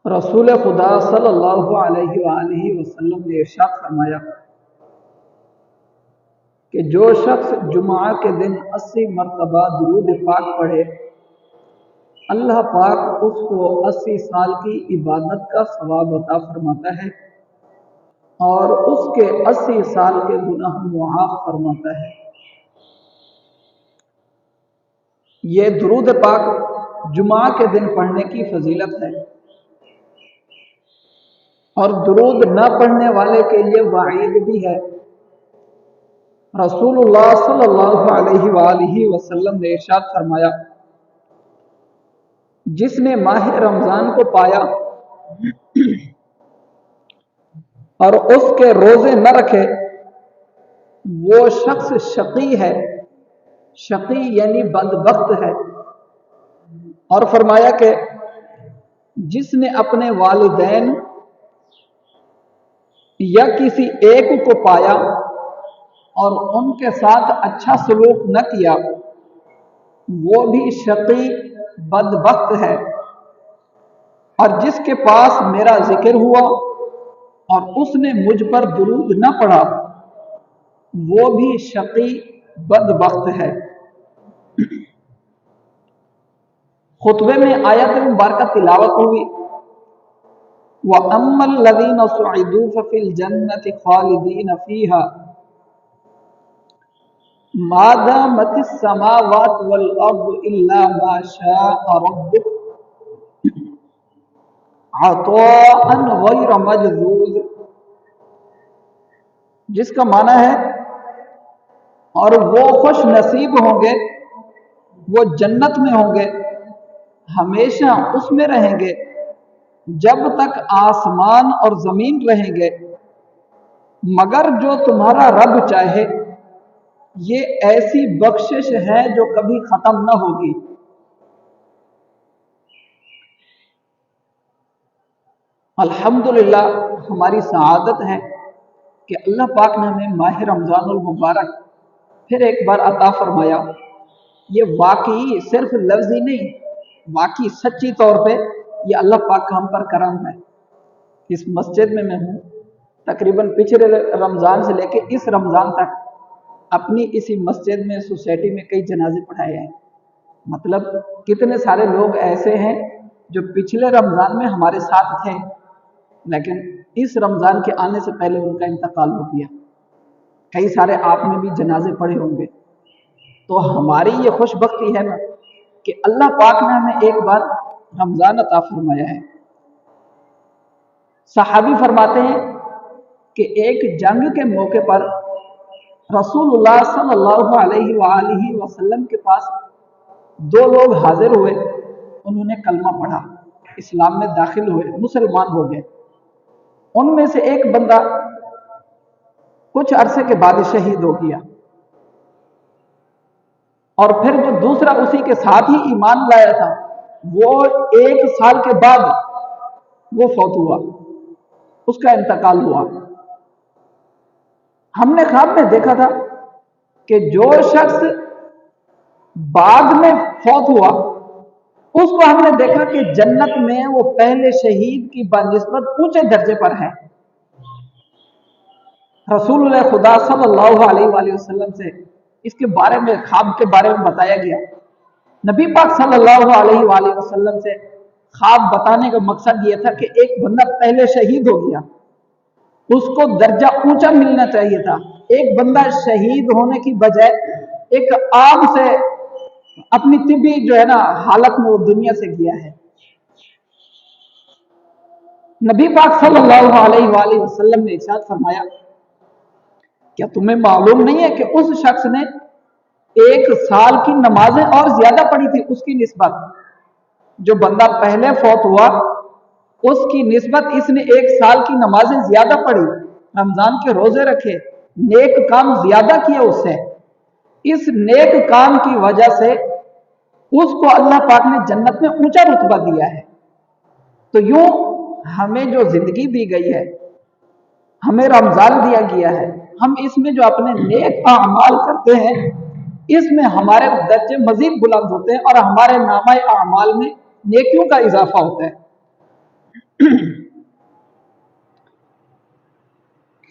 رسول خدا صلی اللہ علیہ وآلہ وسلم نے ارشاد فرمایا کہ جو شخص جمعہ کے دن 80 مرتبہ درود پاک پڑھے، اللہ پاک اس کو 80 سال کی عبادت کا ثواب عطا فرماتا ہے اور اس کے 80 سال کے گناہ معاف فرماتا ہے۔ یہ درود پاک جمعہ کے دن پڑھنے کی فضیلت ہے، اور درود نہ پڑھنے والے کے لیے وعید بھی ہے۔ رسول اللہ صلی اللہ علیہ وآلہ وسلم نے ارشاد فرمایا، جس نے ماہ رمضان کو پایا اور اس کے روزے نہ رکھے، وہ شخص شقی ہے۔ شقی یعنی بدبخت ہے۔ اور فرمایا کہ جس نے اپنے والدین یا کسی ایک کو پایا اور ان کے ساتھ اچھا سلوک نہ کیا، وہ بھی شقی بدبخت ہے۔ اور جس کے پاس میرا ذکر ہوا اور اس نے مجھ پر درود نہ پڑھا، وہ بھی شقی بدبخت ہے۔ خطبے میں آیت مبارکہ تلاوت ہوئی، وَأَمَّا الَّذِينَ سُعِدُوا فَفِي الْجَنَّةِ خَالِدِينَ فِيهَا مَا دَامَتِ السَّمَاوَاتُ وَالْأَرْضُ إِلَّا مَا شَاءَ رَبُّكَ عَطَاءً غَيْرَ مَجْذُوذٍ، جس کا معنی ہے اور وہ خوش نصیب ہوں گے، وہ جنت میں ہوں گے، ہمیشہ اس میں رہیں گے جب تک آسمان اور زمین رہیں گے، مگر جو تمہارا رب چاہے۔ یہ ایسی بخشش ہے جو کبھی ختم نہ ہوگی۔ الحمدللہ ہماری سعادت ہے کہ اللہ پاک نے ہمیں ماہ رمضان المبارک پھر ایک بار عطا فرمایا۔ یہ واقعی صرف لفظی نہیں، واقعی سچی طور پہ یہ اللہ پاک کا ہم پر کرم ہے۔ اس مسجد میں ہوں، تقریباً پچھلے رمضان سے لے کے اس رمضان تک اپنی اسی مسجد میں سوسائٹی میں کئی جنازے پڑھائے ہیں۔ مطلب کتنے سارے لوگ ایسے ہیں جو پچھلے رمضان میں ہمارے ساتھ تھے، لیکن اس رمضان کے آنے سے پہلے ان کا انتقال ہو گیا۔ کئی سارے آپ نے بھی جنازے پڑھے ہوں گے۔ تو ہماری یہ خوش بختی ہے نا کہ اللہ پاک نے ہمیں ایک بار رمضان عطا فرمایا ہے۔ صحابی فرماتے ہیں کہ ایک جنگ کے موقع پر رسول اللہ صلی اللہ علیہ وآلہ وسلم کے پاس 2 لوگ حاضر ہوئے، انہوں نے کلمہ پڑھا، اسلام میں داخل ہوئے، مسلمان ہو گئے۔ ان میں سے ایک بندہ کچھ عرصے کے بعد شہید ہو گیا، اور پھر جو دوسرا اسی کے ساتھ ہی ایمان لایا تھا، وہ 1 سال کے بعد وہ فوت ہوا، اس کا انتقال ہوا۔ ہم نے خواب میں دیکھا تھا کہ جو شخص بعد میں فوت ہوا اس کو ہم نے دیکھا کہ جنت میں وہ پہلے شہید کی بنسبت اونچے درجے پر ہے۔ رسول اللہ خدا صلی اللہ علیہ وآلہ وسلم سے اس کے بارے میں، خواب کے بارے میں بتایا گیا۔ نبی پاک صلی اللہ علیہ وآلہ وسلم سے خواب بتانے کا مقصد یہ تھا کہ ایک بندہ پہلے شہید ہو گیا، اس کو درجہ اونچا ملنا چاہیے تھا۔ ایک بندہ شہید ہونے کی بجائے ایک عام سے اپنی طبی جو ہے نا حالت میں وہ دنیا سے گیا ہے۔ نبی پاک صلی اللہ علیہ وآلہ وسلم نے ارشاد فرمایا، کیا تمہیں معلوم نہیں ہے کہ اس شخص نے 1 سال کی نمازیں اور زیادہ پڑھی تھی اس کی نسبت؟ جو بندہ پہلے فوت ہوا اس کی نسبت اس نے 1 سال کی نمازیں زیادہ پڑھی، رمضان کے روزے رکھے، نیک کام زیادہ کیے اس سے۔ اس نیک کام کی وجہ سے اس کو اللہ پاک نے جنت میں اونچا رتبہ دیا ہے۔ تو یوں ہمیں جو زندگی دی گئی ہے، ہمیں رمضان دیا گیا ہے، ہم اس میں جو اپنے نیک اعمال کرتے ہیں اس میں ہمارے درجے مزید بلند ہوتے ہیں اور ہمارے نامہ اعمال میں نیکیوں کا اضافہ ہوتا ہے۔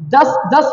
10-10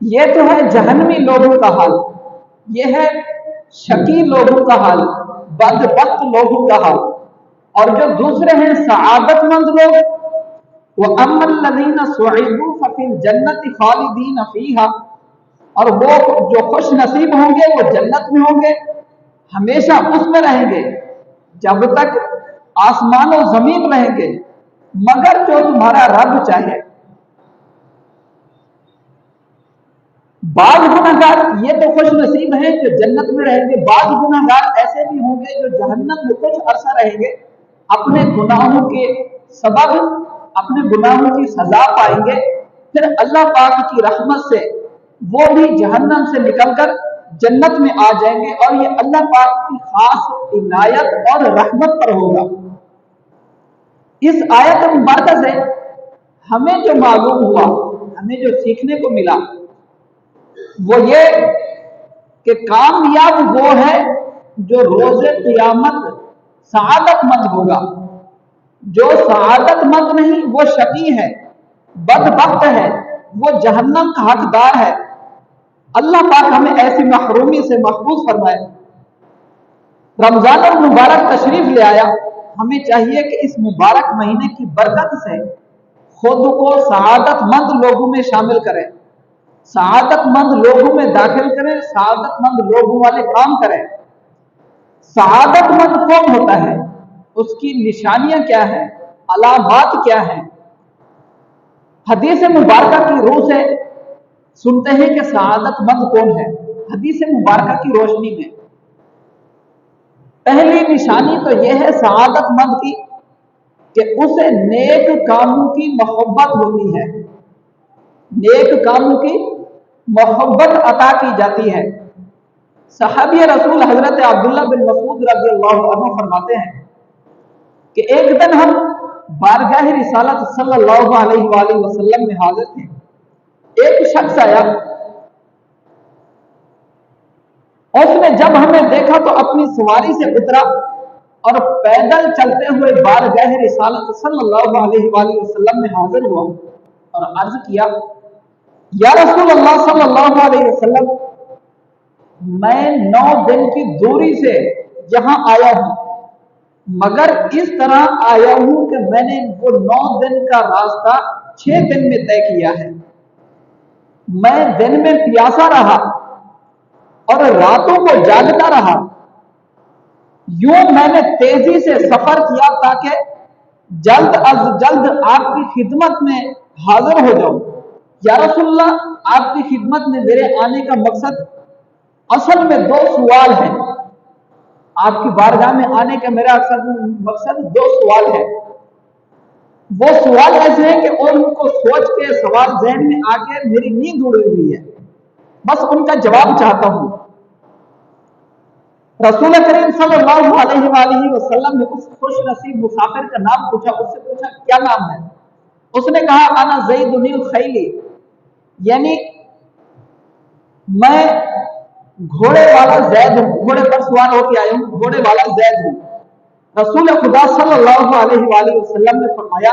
یہ تو ہے جہنمی لوگوں کا حال، یہ ہے شقی لوگوں کا حال، بدبخت لوگوں کا حال۔ اور جو دوسرے ہیں سعادت مند لوگ، وَأَمَّا الَّذِينَ سُعِدُوا فَفِي الْجَنَّةِ خَالِدِينَ فِيهَا، اور وہ جو خوش نصیب ہوں گے وہ جنت میں ہوں گے، ہمیشہ اس میں رہیں گے جب تک آسمان و زمین رہیں گے، مگر جو تمہارا رب چاہے۔ بعض گناہگار یہ تو خوش نصیب ہیں جو جنت میں رہیں گے، بعض گناہگار ایسے بھی ہوں گے جو جہنم میں کچھ عرصہ رہیں گے، اپنے گناہوں کے سبب اپنے گناہوں کی سزا پائیں گے، پھر اللہ پاک کی رحمت سے وہ بھی جہنم سے نکل کر جنت میں آ جائیں گے، اور یہ اللہ پاک کی خاص عنایت اور رحمت پر ہوگا۔ اس آیت مبارکہ سے ہمیں جو معلوم ہوا، ہمیں جو سیکھنے کو ملا، وہ یہ کہ کامیاب وہ ہے جو روز قیامت سعادت مند ہوگا۔ جو سعادت مند نہیں وہ شقی ہے، بدبخت ہے، وہ جہنم کا حقدار ہے۔ اللہ پاک ہمیں ایسی محرومی سے محفوظ فرمائے۔ رمضان المبارک تشریف لے آیا، ہمیں چاہیے کہ اس مبارک مہینے کی برکت سے خود کو سعادت مند لوگوں میں شامل کریں، سعادت مند لوگوں میں داخل کریں، سعادت مند لوگوں والے کام کریں۔ سعادت مند کون ہوتا ہے؟ اس کی نشانیاں کیا ہیں؟ علامات کیا ہیں؟ حدیث مبارکہ کی روح سے سنتے ہیں کہ سعادت مند کون ہے۔ حدیث مبارکہ کی روشنی میں پہلی نشانی تو یہ ہے سعادت مند کی کہ اسے نیک کاموں کی محبت ہوتی ہے، نیک کاموں کی محبت عطا کی جاتی ہے۔ صحابی رسول حضرت عبداللہ بن مسعود رضی اللہ عنہ فرماتے ہیں کہ ایک دن ہم بارگاہ رسالت صلی اللہ علیہ وآلہ وسلم میں حاضر تھے۔ ایک شخص آیا، اس نے جب ہمیں دیکھا تو اپنی سواری سے اترا اور پیدل چلتے ہوئے بارگاہ رسالت صلی اللہ علیہ وآلہ وسلم میں حاضر ہوا اور عرض کیا، یا رسول اللہ صلی اللہ علیہ وسلم، میں 9 دن کی دوری سے یہاں آیا ہوں، مگر اس طرح آیا ہوں کہ میں نے وہ 9 دن کا راستہ 6 دن میں طے کیا ہے۔ میں دن میں پیاسا رہا اور راتوں کو جاگتا رہا، یوں میں نے تیزی سے سفر کیا تاکہ جلد از جلد آپ کی خدمت میں حاضر ہو جاؤں۔ یا رسول اللہ، آپ کی خدمت میں میرے آنے کا مقصد اصل میں 2 سوال ہیں۔ آپ کی بارگاہ میں آنے کا میرا مقصد 2 سوال ہے۔ وہ سوال ایسے ہیں کہ ان کو سوچ کے سوال ذہن میں آ کے میری نیند اڑی ہوئی ہے، بس ان کا جواب چاہتا ہوں۔ رسول کریم صلی اللہ علیہ وآلہ وسلم نے اس خوش نصیب مسافر کا نام پوچھا، اس سے پوچھا کیا نام ہے؟ اس نے کہا انا زید الخیلی، یعنی میں گھوڑے والا زید ہوں، گھوڑے پر سوار ہو کے آیا ہوں، گھوڑے والا زید ہوں۔ رسول خدا صلی اللہ علیہ وآلہ وسلم نے فرمایا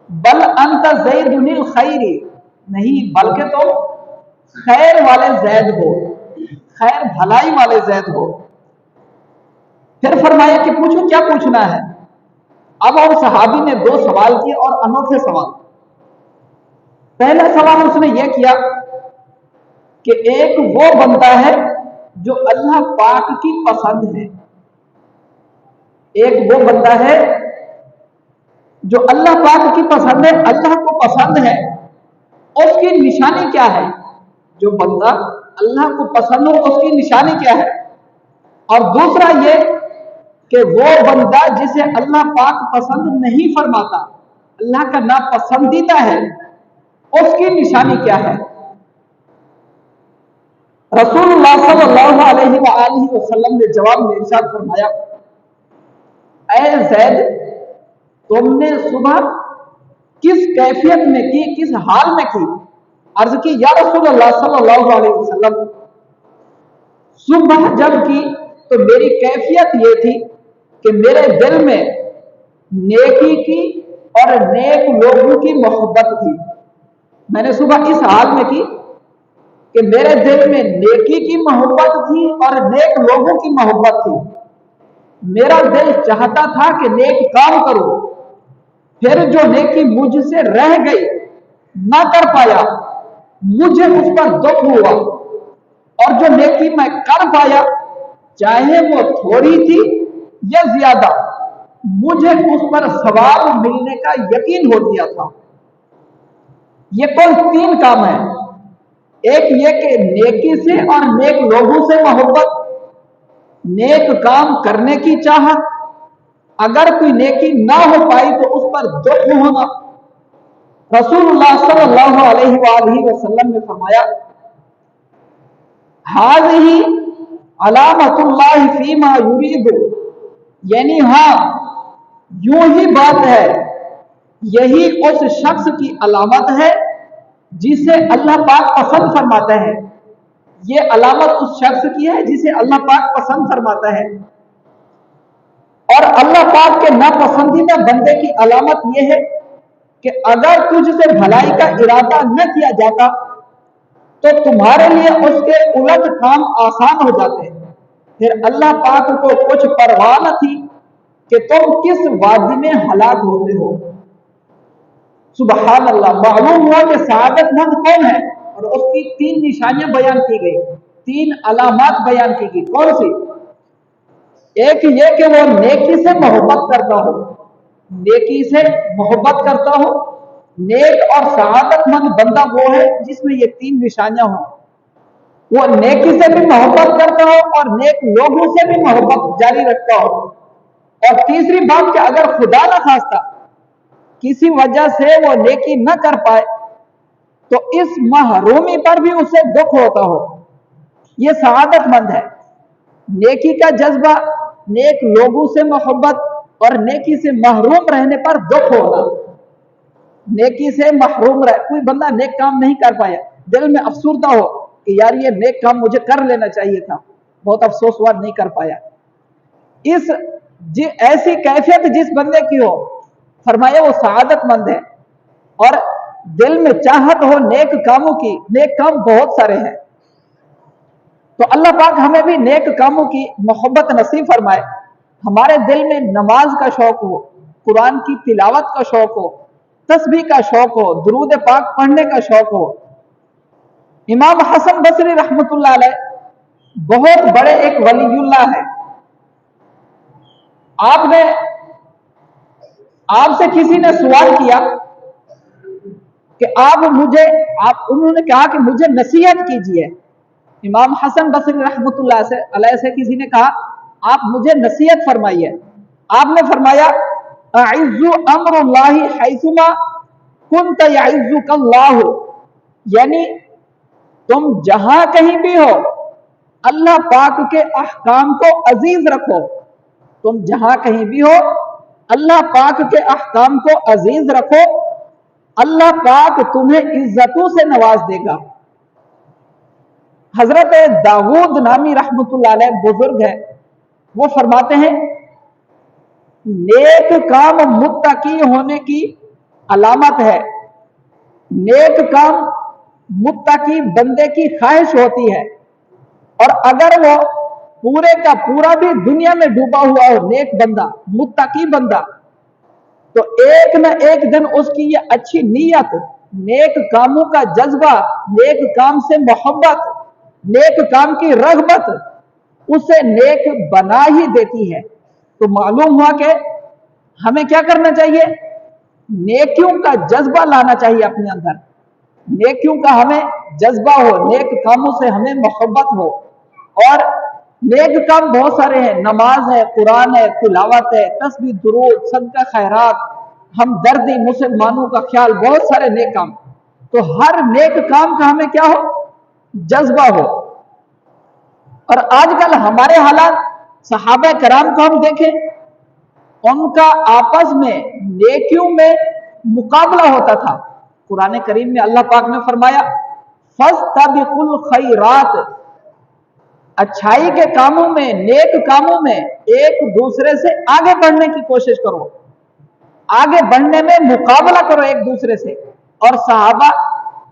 بل انت زید الخیری، نہیں بلکہ تو خیر والے زید ہو، خیر بھلائی والے زید ہو۔ پھر فرمایا کہ پوچھو کیا پوچھنا ہے۔ اب اور صحابی نے 2 سوال کیے اور انوکھے سوال۔ پہلا سوال اس نے یہ کیا کہ ایک وہ بندہ ہے جو اللہ پاک کی پسند ہے، ایک وہ بندہ ہے جو اللہ پاک کی پسند ہے، اللہ کو پسند ہے، اس کی نشانی کیا ہے؟ جو بندہ اللہ کو پسند ہو اس کی نشانی کیا ہے؟ اور دوسرا یہ کہ وہ بندہ جسے اللہ پاک پسند نہیں فرماتا، اللہ کا ناپسندیدہ ہے، اس کی نشانی کیا ہے؟ رسول اللہ صلی اللہ علیہ وآلہ وسلم نے جواب میں ارشاد فرمایا اے زید، تم نے صبح کس کیفیت میں کی، کس حال میں کی؟ عرض کی یا رسول اللہ صلی اللہ علیہ وسلم، صبح جب کی تو میری کیفیت یہ تھی کہ میرے دل میں نیکی کی اور نیک لوگوں کی محبت تھی۔ میں نے صبح اس حال میں کی کہ میرے دل میں نیکی کی محبت تھی اور نیک لوگوں کی محبت تھی. میرا دل چاہتا تھا کہ نیک کام کرو، پھر جو نیکی مجھ سے رہ گئی نہ کر پایا مجھے اس پر دکھ ہوا، اور جو نیکی میں کر پایا چاہے وہ تھوڑی تھی یا زیادہ مجھے اس پر ثواب ملنے کا یقین ہو گیا تھا. یہ کل 3 کام ہیں. ایک یہ کہ نیکی سے اور نیک لوگوں سے محبت، نیک کام کرنے کی چاہت، اگر کوئی نیکی نہ ہو پائی تو اس پر دکھ ہونا. رسول اللہ صلی اللہ علیہ وآلہ وسلم نے فرمایا ہذہ علامت اللہ فیما یرید، یعنی ہاں یوں ہی بات ہے، یہی اس شخص کی علامت ہے جسے اللہ پاک پسند فرماتا ہے. یہ علامت اس شخص کی ہے جسے اللہ پاک پسند فرماتا ہے. اور اللہ پاک کے ناپسندیدہ بندے کی علامت یہ ہے کہ اگر تجھ سے بھلائی کا ارادہ نہ کیا جاتا تو تمہارے لیے اس کے الٹ کام آسان ہو جاتے ہیں. پھر اللہ پاک کو کچھ پرواہ نہ تھی کہ تم کس وادی میں ہلاک ہوتے ہو. سبحان اللہ. معلوم ہوا کہ سعادت مند کون ہے، اور اس کی 3 نشانیاں بیان کی گئی، 3 علامات بیان کی گئی. کون سی؟ ایک یہ کہ وہ نیکی سے محبت کرتا ہو، نیکی سے محبت کرتا ہو. نیک اور سعادت مند بندہ وہ ہے جس میں یہ 3 نشانیاں ہوں. وہ نیکی سے بھی محبت کرتا ہو اور نیک لوگوں سے بھی محبت جاری رکھتا ہو. اور تیسری بات کہ اگر خدا نہ خواستہ کسی وجہ سے وہ نیکی نہ کر پائے تو اس محرومی پر بھی اسے دکھ ہوتا ہو. یہ سعادت مند ہے. نیکی کا جذبہ، نیک لوگوں سے محبت اور نیکی سے محروم رہنے پر دکھ ہونا. نیکی سے محروم رہ، کوئی بندہ نیک کام نہیں کر پایا، دل میں افسردہ ہو کہ یار یہ نیک کام مجھے کر لینا چاہیے تھا، بہت افسوس ہوا نہیں کر پایا. ایسی کیفیت جس بندے کی ہو، فرمایا وہ سعادت مند ہے. اور دل میں چاہت ہو نیک کاموں کی. نیک کام بہت سارے ہیں، تو اللہ پاک ہمیں بھی نیک کاموں کی محبت نصیب فرمائے. ہمارے دل میں نماز کا شوق ہو، قرآن کی تلاوت کا شوق ہو، تسبیح کا شوق ہو، درود پاک پڑھنے کا شوق ہو. امام حسن بصری رحمت اللہ علیہ بہت بڑے ایک ولی اللہ ہے. آپ سے کسی نے سوال کیا کہ انہوں نے کہا کہ مجھے نصیحت کیجیے. امام حسن بصری رحمت اللہ علیہ سے کسی نے کہا آپ مجھے نصیحت فرمائیے. آپ نے فرمایا اعز امر اللہ حیثما کنت یعزک اللہ، یعنی تم جہاں کہیں بھی ہو اللہ پاک کے احکام کو عزیز رکھو. تم جہاں کہیں بھی ہو اللہ پاک کے احکام کو عزیز رکھو، اللہ پاک تمہیں عزتوں سے نواز دے گا. حضرت داؤد نامی رحمت اللہ علیہ بزرگ ہے، وہ فرماتے ہیں نیک کام متقی ہونے کی علامت ہے. نیک کام متقی بندے کی خواہش ہوتی ہے، اور اگر وہ پورے کا پورا بھی دنیا میں ڈوبا ہوا ہو نیک بندہ، متقی بندہ، تو ایک نہ ایک دن اس کی یہ اچھی نیت، نیک کاموں کا جذبہ، نیک کام سے محبت، نیک کام کی رغبت اسے نیک بنا ہی دیتی ہے. تو معلوم ہوا کہ ہمیں کیا کرنا چاہیے؟ نیکیوں کا جذبہ لانا چاہیے اپنے اندر. نیکیوں کا ہمیں جذبہ ہو، نیک کاموں سے ہمیں محبت ہو. اور نیک کام بہت سارے ہیں، نماز ہے، قرآن ہے، تلاوت ہے، تسبیح، درود، صدقہ خیرات، ہمدردی، مسلمانوں کا خیال، بہت سارے نیک کام. تو ہر نیک کام کا ہمیں کیا ہو؟ جذبہ ہو. اور آج کل ہمارے حالات، صحابہ کرام کو ہم دیکھیں، ان کا آپس میں نیکیوں میں مقابلہ ہوتا تھا. قرآن کریم میں اللہ پاک نے فرمایا فَاسْتَبِقُوا الْخَيْرَاتِ، اچھائی کے کاموں میں، نیک کاموں میں ایک دوسرے سے آگے بڑھنے کی کوشش کرو، آگے بڑھنے میں مقابلہ کرو ایک دوسرے سے. اور صحابہ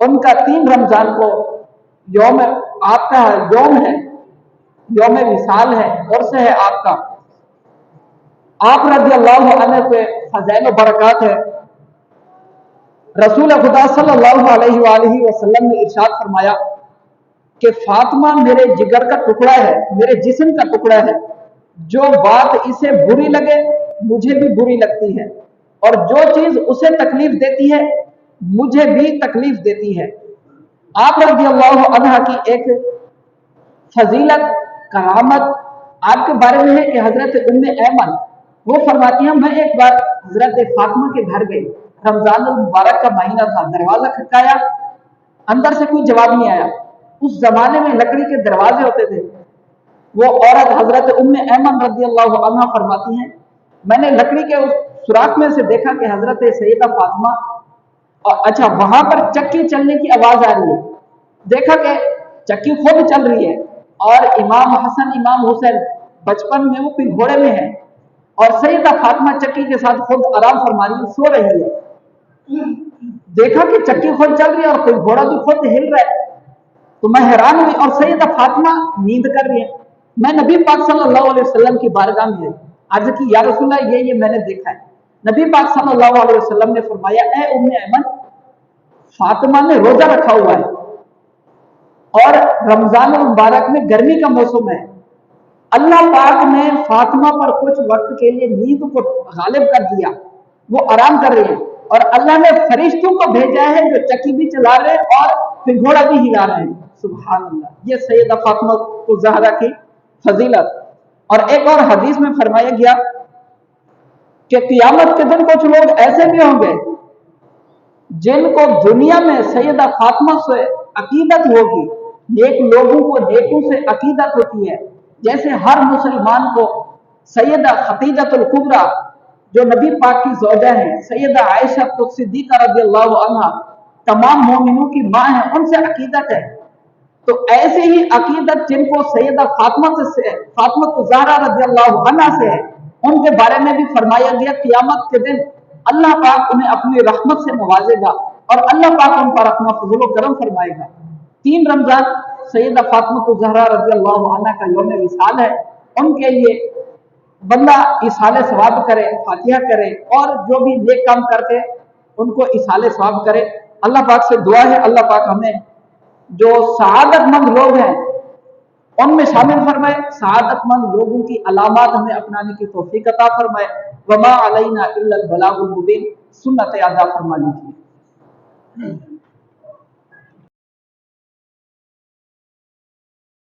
ان کا 3 رمضان کو یوم آپ کا یوم ہے، یوم وصال ہے، عرس ہے آپ کا۔ آپ رضی اللہ عنہ کے فضائل و برکات ہے۔ رسول خدا صلی اللہ علیہ وآلہ وسلم نے ارشاد فرمایا کہ فاطمہ میرے جگر کا ٹکڑا ہے، میرے جسم کا ٹکڑا ہے، جو بات اسے بری لگے مجھے بھی بری لگتی ہے، اور جو چیز اسے تکلیف دیتی ہے مجھے بھی تکلیف دیتی ہے۔ آپ رضی اللہ عنہ کی ایک فضیلت کرامت آپ کے بارے میں ہے کہ حضرت ام ایمن وہ فرماتی ہیں میں ایک بار حضرت فاطمہ کے گھر گئی، رمضان المبارک کا مہینہ تھا، دروازہ کھٹکایا، اندر سے کوئی جواب نہیں آیا۔ اس زمانے میں لکڑی کے دروازے ہوتے تھے۔ وہ عورت حضرت ام ایمن رضی اللہ عنہ فرماتی ہیں میں نے لکڑی کے اس سوراخ میں سے دیکھا کہ حضرت سیدہ فاطمہ، اور اچھا وہاں پر چکی چلنے کی آواز آ رہی ہے، دیکھا کہ چکی خود چل رہی ہے، اور امام حسن امام حسین بچپن میں وہ پھر گھوڑے میں ہے، اور سیدہ فاطمہ چکی کے ساتھ خود آرام فرما رہی ہے، سو رہی ہے۔ دیکھا کہ چکی خود چل رہی ہے اور کوئی گھوڑا بھی خود ہل رہا ہے، تو میں حیران ہوئی، اور سیدہ فاطمہ نیند کر رہی ہے۔ میں نبی پاک صلی اللہ علیہ وسلم کی بارگاہ میں عرض کی یا رسول اللہ یہ میں نے دیکھا ہے۔ نبی پاک صلی اللہ علیہ وسلم نے فرمایا اے ام ایمن، فاطمہ نے روزہ رکھا ہوا ہے، اور رمضان المبارک میں گرمی کا موسم ہے، اللہ پاک نے فاطمہ پر کچھ وقت کے لیے نیند کو غالب کر دیا، وہ آرام کر رہے ہیں، اور اللہ نے فرشتوں کو بھیجا ہے جو چکی بھی چلا رہے ہیں اور پھر گھوڑا بھی ہلا رہے ہیں۔ سبحان اللہ، یہ سیدہ فاطمہ کو زہرا کی فضیلت۔ اور ایک اور حدیث میں فرمایا گیا کہ قیامت کے دن کچھ لوگ ایسے بھی ہوں گے جن کو دنیا میں سیدہ فاطمہ سے عقیدت ہوگی، نیک لوگوں کو نیکوں سے عقیدت ہوتی ہے، جیسے ہر مسلمان کو سیدہ خدیجہ الکبریٰ جو نبی پاک کی زوجہ ہیں، سیدہ عائشہ صدیقہ رضی اللہ عنہ تمام مومنوں کی ماں ہیں، ان سے عقیدت ہے۔ تو ایسے ہی عقیدت جن کو سیدہ فاطمہ سے فاطمہ زہرا رضی اللہ عنہ سے ہے، ان کے بارے میں بھی فرمایا گیا قیامت کے دن اللہ پاک انہیں اپنی رحمت سے نوازے گا، اور اللہ پاک ان پر اپنا فضل و کرم فرمائے گا۔ 3 رمضان سیدہ فاطمہ زہرا رضی اللہ عنہ کا یوم وصال ہے، ان کے لیے بندہ ایصال ثواب کرے، فاتحہ کرے، اور جو بھی نیک کام کر کے ان کو ایصال ثواب کرے۔ اللہ پاک سے دعا ہے اللہ پاک ہمیں جو سعادت مند لوگ ہیں ان میں شامل فرمائے، سعادت مند لوگوں کی علامات ہمیں اپنانے کی توفیق عطا فرمائے۔ وما علینا الا البلاغ المبین، سنت ادا فرما لیجیے۔